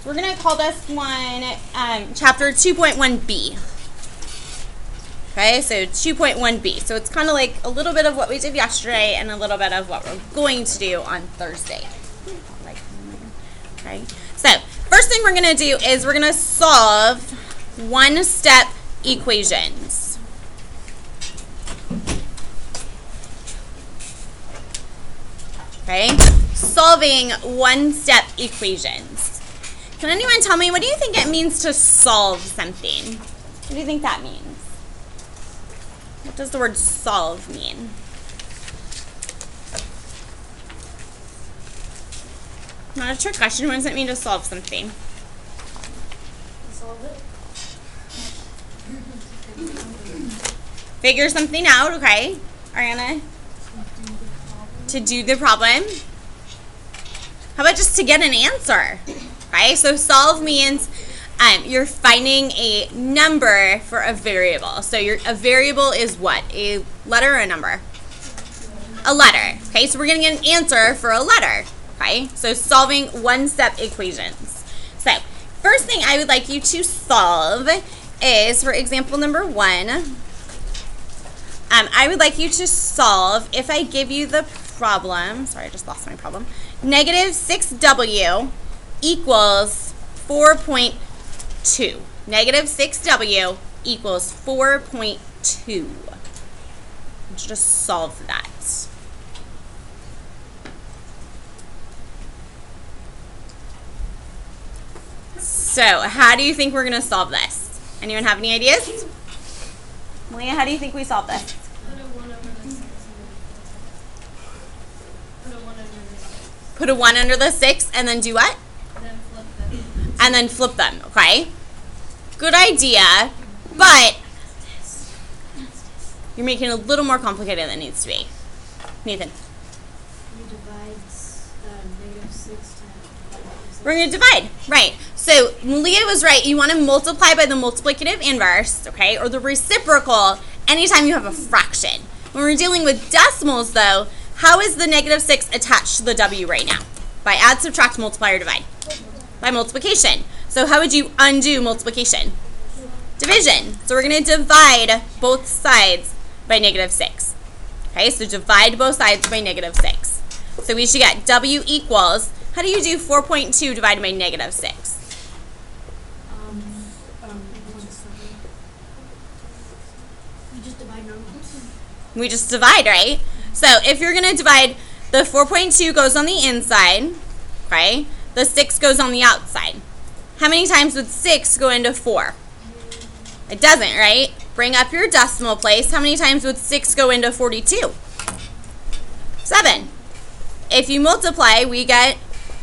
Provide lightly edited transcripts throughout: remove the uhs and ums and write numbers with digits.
We're going to call this one chapter 2.1b. Okay, so 2.1b. So it's kind of like a little bit of what we did yesterday and a little bit of what we're going to do on Thursday. Okay, so first thing we're going to do is we're going to solve one-step equations. Okay, solving one-step equations. Can anyone tell me, what do you think it means to solve something? What do you think that means? What does the word solve mean? Not a trick question. What does it mean to solve something? Solve it. Figure something out, okay. Ariana? To do the problem. How about just to get an answer? Okay, so solve means you're finding a number for a variable. So a variable is what? A letter or a number? A letter. Okay, so we're getting an answer for a letter. Okay, so solving one-step equations. So first thing I would like you to solve is, for example number 1, I would like you to solve, if I give you the problem, sorry, I just lost my problem, negative 6w equals 4.2. Negative 6w equals 4.2. Let's just solve that. So, how do you think we're going to solve this? Anyone have any ideas? Malia, how do you think we solve this? Put a 1 under the 6 and then do what? Then flip them. And then flip them, okay? Good idea, but you're making it a little more complicated than it needs to be. Nathan. You divide negative 6 to We're going to divide, right. So Malia was right. You want to multiply by the multiplicative inverse, okay, or the reciprocal anytime you have a fraction. When we're dealing with decimals, though, how is the negative 6 attached to the w right now? By add, subtract, multiply, or divide? By multiplication. So how would you undo multiplication? Division. So we're going to divide both sides by negative 6. Okay, so divide both sides by negative 6. So we should get w equals, how do you do 4.2 divided by negative 6? You just divide normally. We just divide, right? So if you're going to divide, the 4.2 goes on the inside, okay? The 6 goes on the outside. How many times would 6 go into 4? It doesn't, right? Bring up your decimal place. How many times would 6 go into 42? 7. If you multiply, we get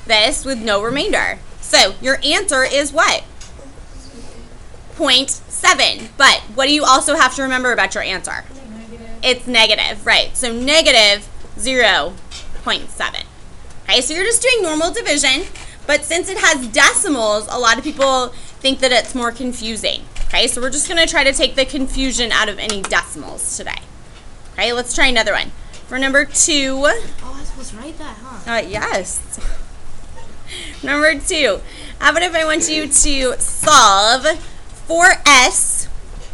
this with no remainder. So your answer is what? 0.7. But what do you also have to remember about your answer? It's negative, right? So negative 0.7. Okay, so you're just doing normal division, but since it has decimals, a lot of people think that it's more confusing. Okay, so we're just going to try to take the confusion out of any decimals today. Okay, let's try another one. For number 2. Oh, I was right that, huh? Yes. Number 2. How about if I want you to solve 4s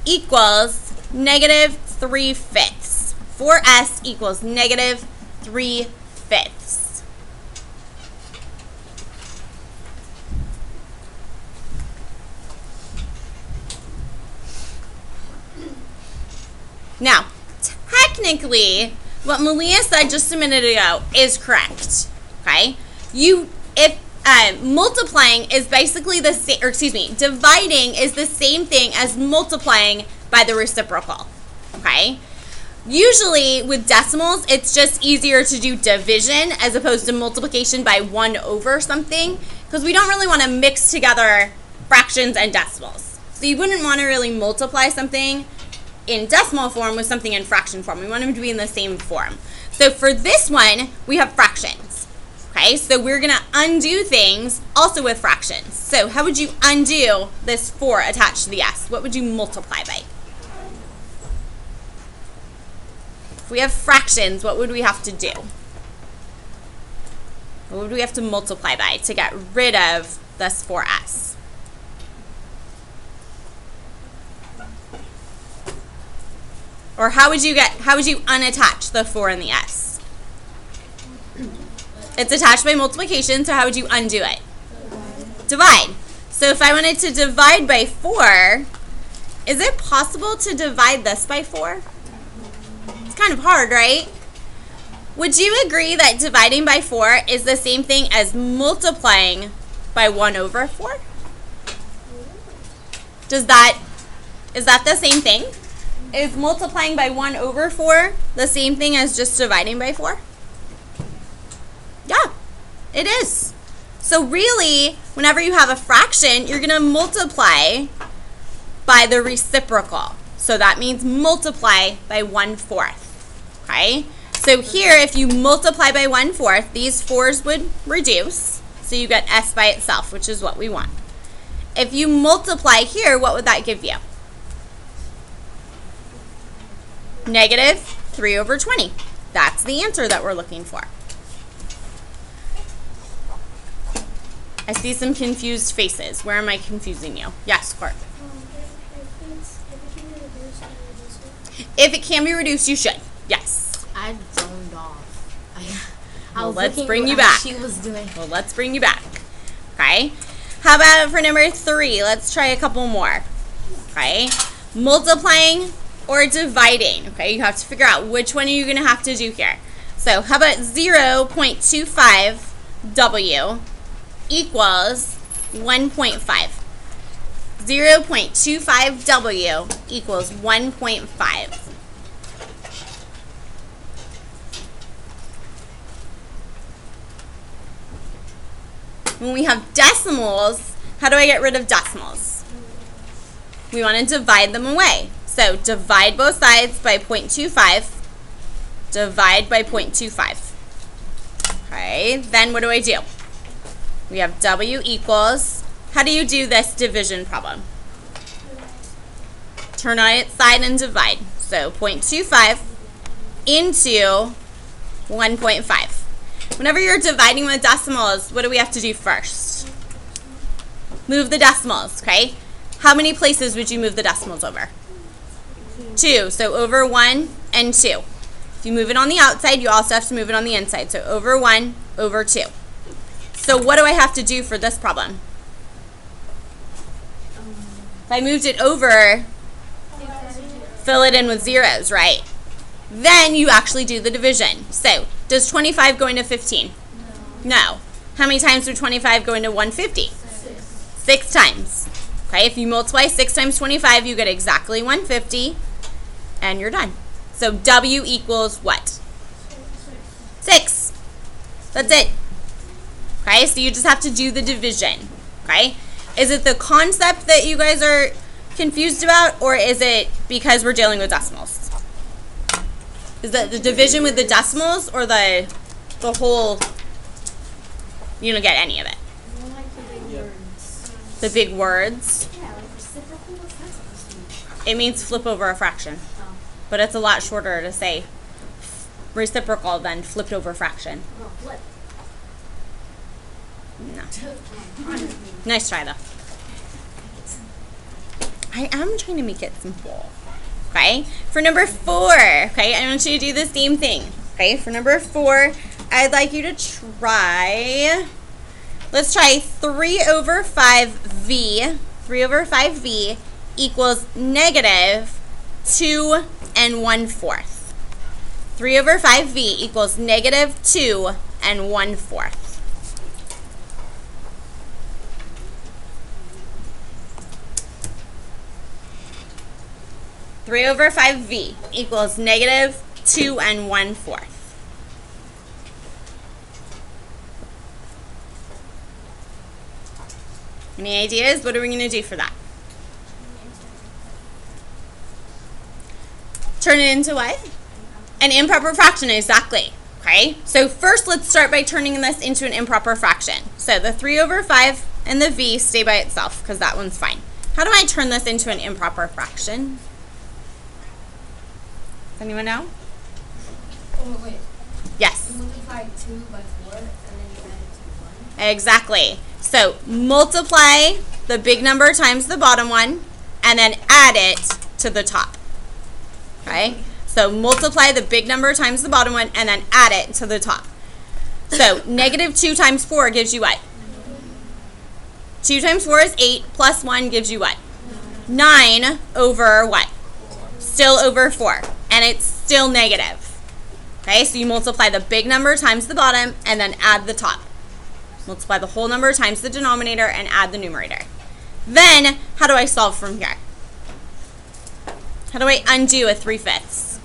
equals negative 3/5. 4s equals negative 3/5. Now, technically, what Malia said just a minute ago is correct. Okay? Multiplying is basically the same, or excuse me, dividing is the same thing as multiplying by the reciprocal. Okay? Usually with decimals, it's just easier to do division as opposed to multiplication by 1 over something, because we don't really want to mix together fractions and decimals. So you wouldn't want to really multiply something in decimal form with something in fraction form. We want them to be in the same form. So for this one, we have fractions. Okay, so we're going to undo things also with fractions. So how would you undo this 4 attached to the s? What would you multiply by? If we have fractions, what would we have to do? What would we have to multiply by to get rid of this 4s. Or how would you unattach the 4 and the s? It's attached by multiplication, so how would you undo it? Divide. So if I wanted to divide by 4, is it possible to divide this by 4? It's kind of hard, right? Would you agree that dividing by 4 is the same thing as multiplying by 1 over 4? Is that the same thing? Is multiplying by 1 over 4 the same thing as just dividing by 4? Yeah, it is. So really, whenever you have a fraction, you're going to multiply by the reciprocal. So that means multiply by 1/4. Okay? So here, if you multiply by 1/4, these 4's would reduce. So you get s by itself, which is what we want. If you multiply here, what would that give you? Negative 3 over 20. That's the answer that we're looking for. I see some confused faces. Where am I confusing you? Yes, Court. If it can be reduced, you should. Yes. I zoned off. Well, let's bring you back. She was doing. Well, let's bring you back. Okay. How about for number 3? Let's try a couple more. Okay. Multiplying or dividing. Okay. You have to figure out which one are you going to have to do here. So how about 0.25w equals 1.5. 0.25w equals 1.5. When we have decimals, how do I get rid of decimals? We want to divide them away. So divide both sides by 0.25. Divide by 0.25. Okay, then what do I do? We have w equals, how do you do this division problem? Turn on its side and divide. So 0.25 into 1.5. Whenever you're dividing with decimals, what do we have to do first? Move the decimals, okay? How many places would you move the decimals over? 2. So over 1 and 2. If you move it on the outside, you also have to move it on the inside. So over 1, over 2. So what do I have to do for this problem? If I moved it over, fill it in with zeros, right? Then you actually do the division. So does 25 go into 15? No. How many times would 25 go into 150? 6 times. Okay, if you multiply 6 times 25, you get exactly 150, and you're done. So w equals what? 6. That's it. Okay, so you just have to do the division. Okay? Is it the concept that you guys are confused about, or is it because we're dealing with decimals? Is that the division with the decimals, or the whole, you don't get any of it? I like the big words. The big words? Yeah, like reciprocal. What's that supposed to mean? It means flip over a fraction. Oh. But it's a lot shorter to say reciprocal than flipped over fraction. Oh, flip. No. Nice try, though. I am trying to make it simple. Okay? For number 4, okay, I want you to do the same thing. Okay? For number 4, I'd like you to try, let's try 3 over 5v. 3 over 5v equals negative 2 and 1/4. 3 over 5v equals negative 2 and 1/4. Three over 5v equals negative 2 and 1/4. Any ideas? What are we going to do for that? Turn it into what? An improper fraction, exactly. Okay, so first let's start by turning this into an improper fraction. So the 3 over 5 and the v stay by itself because that one's fine. How do I turn this into an improper fraction? Does anyone know? Oh, wait. Yes. You multiply 2 by 4 and then you add it to 1. Exactly. So multiply the big number times the bottom one, and then add it to the top. Okay? So multiply the big number times the bottom one, and then add it to the top. So negative 2 times 4 gives you what? 2 times 4 is 8, plus 1 gives you what? 9 over what? Still over 4. And it's still negative. Okay, so you multiply the big number times the bottom, and then add the top. Multiply the whole number times the denominator, and add the numerator. Then, how do I solve from here? How do I undo a 3/5?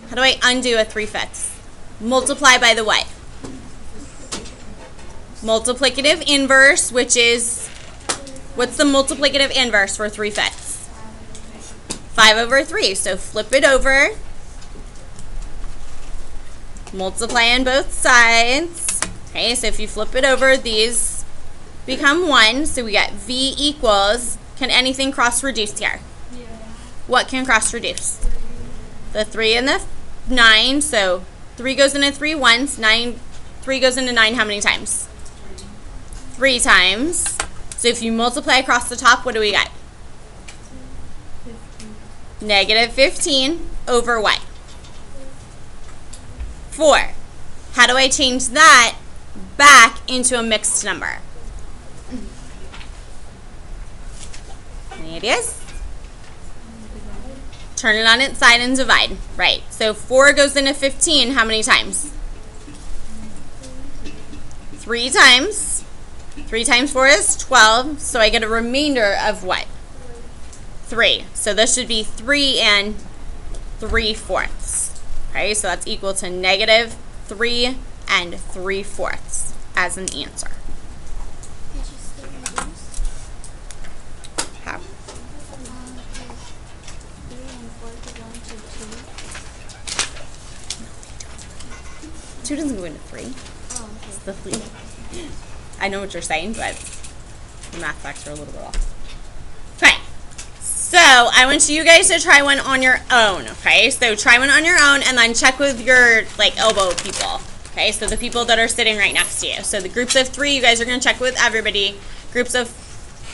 How do I undo a 3/5? Multiply by the what? Multiplicative inverse, which is, what's the multiplicative inverse for 3/5? 5 over 3. So flip it over. Multiply on both sides. Okay, so if you flip it over, these become 1. So we get V equals, can anything cross reduce here? Yeah. What can cross reduce? The 3 and the 9. So 3 goes into 3 once. 3 goes into 9 how many times? 3 times. So if you multiply across the top, what do we get? 15. Negative 15 over what? 4. How do I change that back into a mixed number? Any ideas? Turn it on its side and divide. Right. So 4 goes into 15 how many times? 3 times. 3 times 4 is 12. So I get a remainder of what? 3. So this should be 3 and 3/4. Okay, so that's equal to negative 3 and 3/4 as an answer. Did you still reduce? How? 3 and 4 could go into 2. 2 doesn't go into 3. Oh, okay. It's the 3. I know what you're saying, but the math facts are a little bit off. Okay. So I want you guys to try one on your own, okay? So try one on your own and then check with your elbow people, okay? So the people that are sitting right next to you. So the groups of 3, you guys are going to check with everybody. Groups of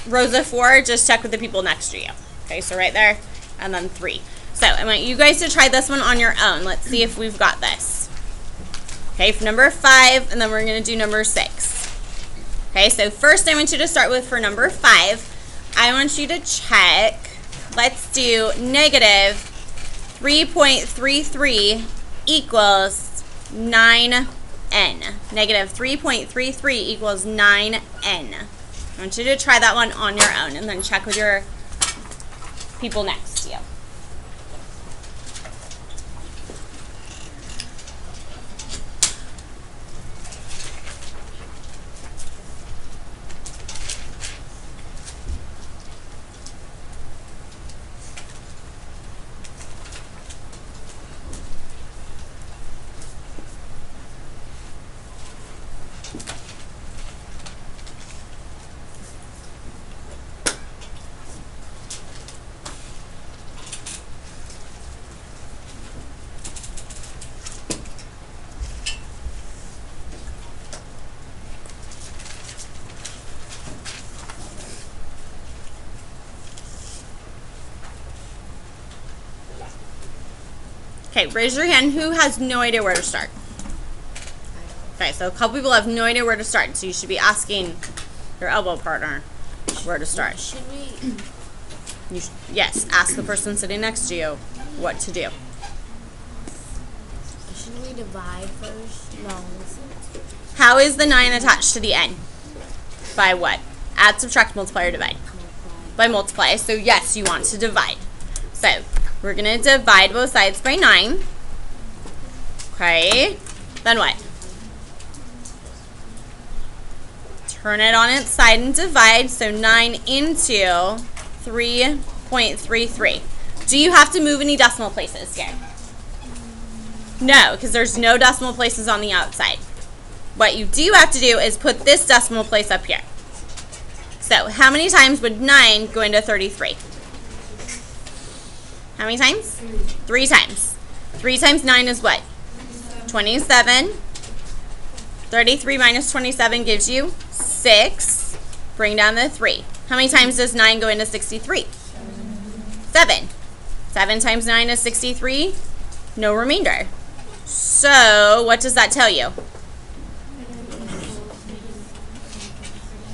rows of 4, just check with the people next to you. Okay, so right there and then 3. So I want you guys to try this one on your own. Let's see if we've got this. Okay, for number 5, and then we're going to do number 6. Okay, so first I want you to start with for number 5. I want you to check. Let's do negative 3.33 equals 9n. Negative 3.33 equals 9n. I want you to try that one on your own and then check with your people next to you. Okay, raise your hand. Who has no idea where to start? Okay, so a couple people have no idea where to start, so you should be asking your elbow partner where to start. Should we? Yes, ask the person sitting next to you what to do. Should we divide first? No. How is the 9 attached to the n? By what? Add, subtract, multiply, or divide? By multiply. So yes, you want to divide. So we're going to divide both sides by 9. Okay. Then what? Turn it on its side and divide. So 9 into 3.33. Do you have to move any decimal places here? No, because there's no decimal places on the outside. What you do have to do is put this decimal place up here. So how many times would 9 go into 33? How many times? 3 times. 3 times 9 is what? 27. 33 minus 27 gives you 6. Bring down the 3. How many times does 9 go into 63? 7. 7 times 9 is 63. No remainder. So what does that tell you?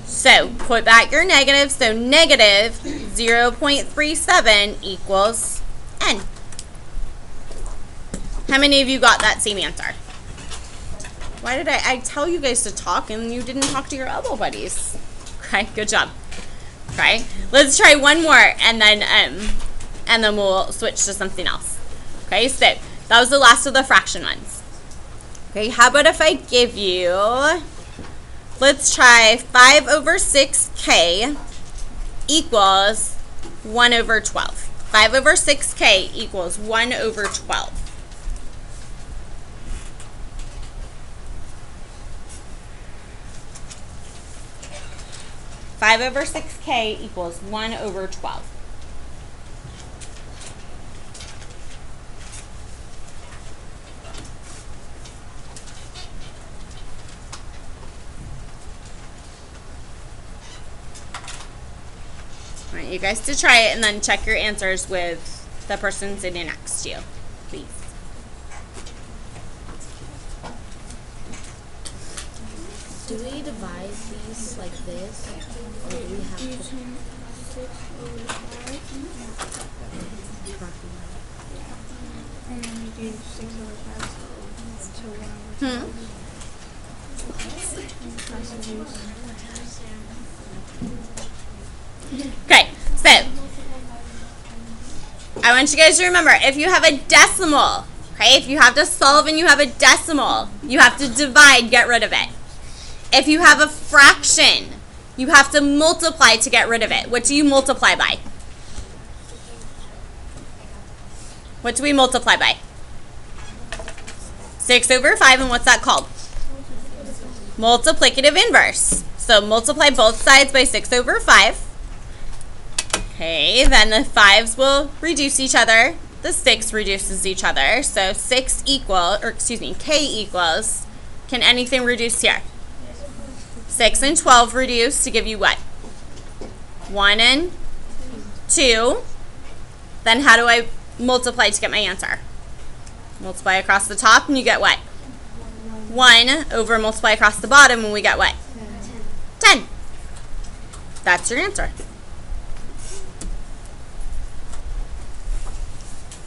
So put back your negative. So negative 0.37 equals n. How many of you got that same answer? Why did I tell you guys to talk and you didn't talk to your elbow buddies? Okay, good job. Okay, let's try one more and then we'll switch to something else. Okay, so that was the last of the fraction ones. Okay, how about if I give you, let's try 5 over 6k equals 1 over 12. 5 over 6k equals 1 over 12. Five over 6k equals 1 over 12. I want you guys to try it and then check your answers with the person sitting next to you, please. Do we divide these like this? Or do we have to? And then we do 6 over 5, so it's 1 over 12. Okay, so I want you guys to remember, if you have a decimal, okay, if you have to solve and you have a decimal, you have to divide, get rid of it. If you have a fraction, you have to multiply to get rid of it. What do you multiply by? What do we multiply by? 6 over 5, and what's that called? Multiplicative inverse. So multiply both sides by 6 over 5. Okay, then the 5s will reduce each other. The 6 reduces each other. So k equals, can anything reduce here? 6 and 12 reduce to give you what? 1 and 2. Then how do I multiply to get my answer? Multiply across the top and you get what? 1 over multiply across the bottom and we get what? 10. That's your answer.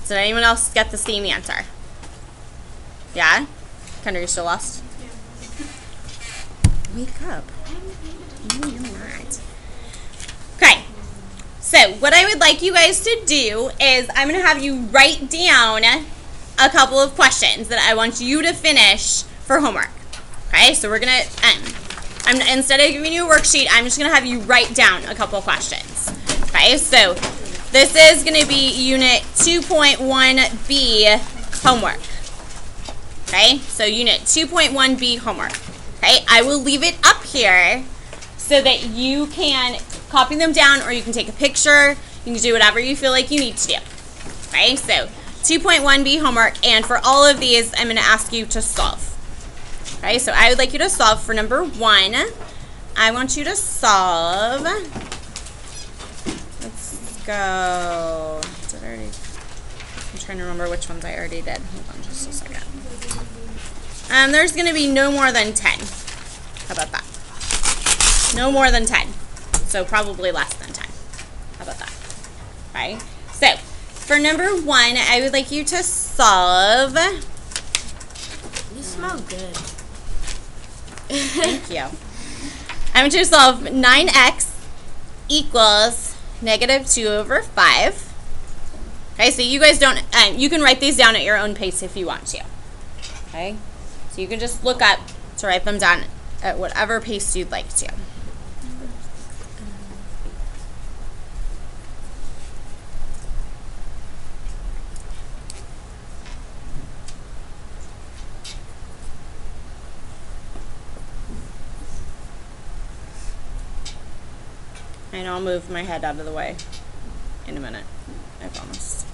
Did anyone else get the same answer? Yeah? Kendra, you still lost? Wake up. No, you're not. Okay. So what I would like you guys to do is I'm going to have you write down a couple of questions that I want you to finish for homework. Okay, so we're going to, instead of giving you a worksheet, I'm just going to have you write down a couple of questions. Okay, so this is going to be Unit 2.1b homework. Okay, so Unit 2.1b homework. Okay, I will leave it up here so that you can copy them down or you can take a picture. You can do whatever you feel like you need to do. Okay, so 2.1b homework, and for all of these, I'm going to ask you to solve. Okay, so I would like you to solve for number 1. I want you to solve. Let's go. Did I already? I'm trying to remember which ones I already did. Hold on just a second. There's going to be no more than 10. How about that? No more than 10. So probably less than 10. How about that? Okay. So for number 1, I would like you to solve. You smell good. Thank you. I want you to solve 9x equals negative 2 over 5. Okay, so you guys don't, you can write these down at your own pace if you want to. Okay, so you can just look up to write them down at whatever pace you'd like to. And I'll move my head out of the way in a minute, I promise.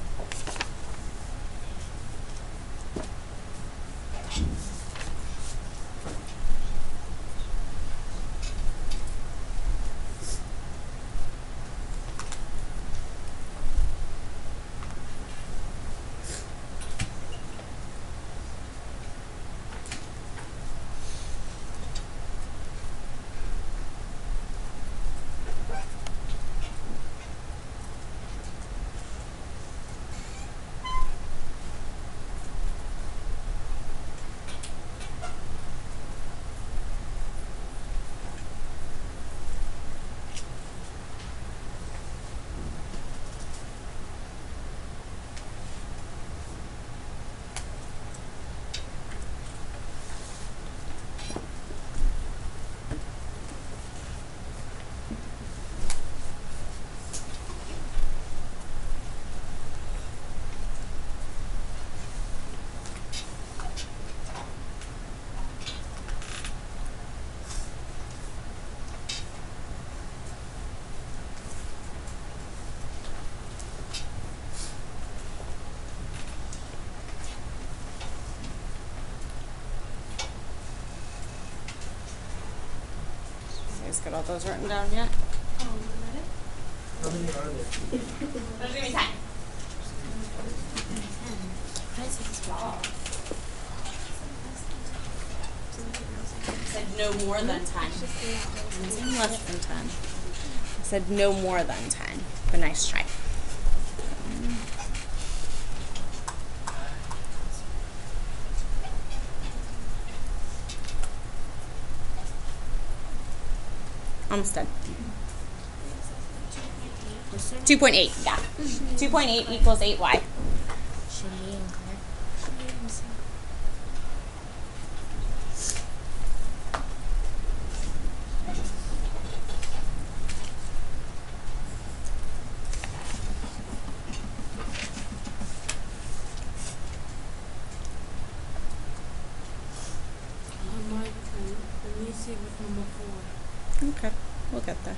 guys got all those written down yet? How many are there? There's gonna be 10. I said no more than 10. I'm saying less than 10. I said no more than 10. But nice try. Almost done. 2.8, yeah. 2.8 equals 8y. Shimmy and Claire. Let me see with number 4. Okay, we'll get there.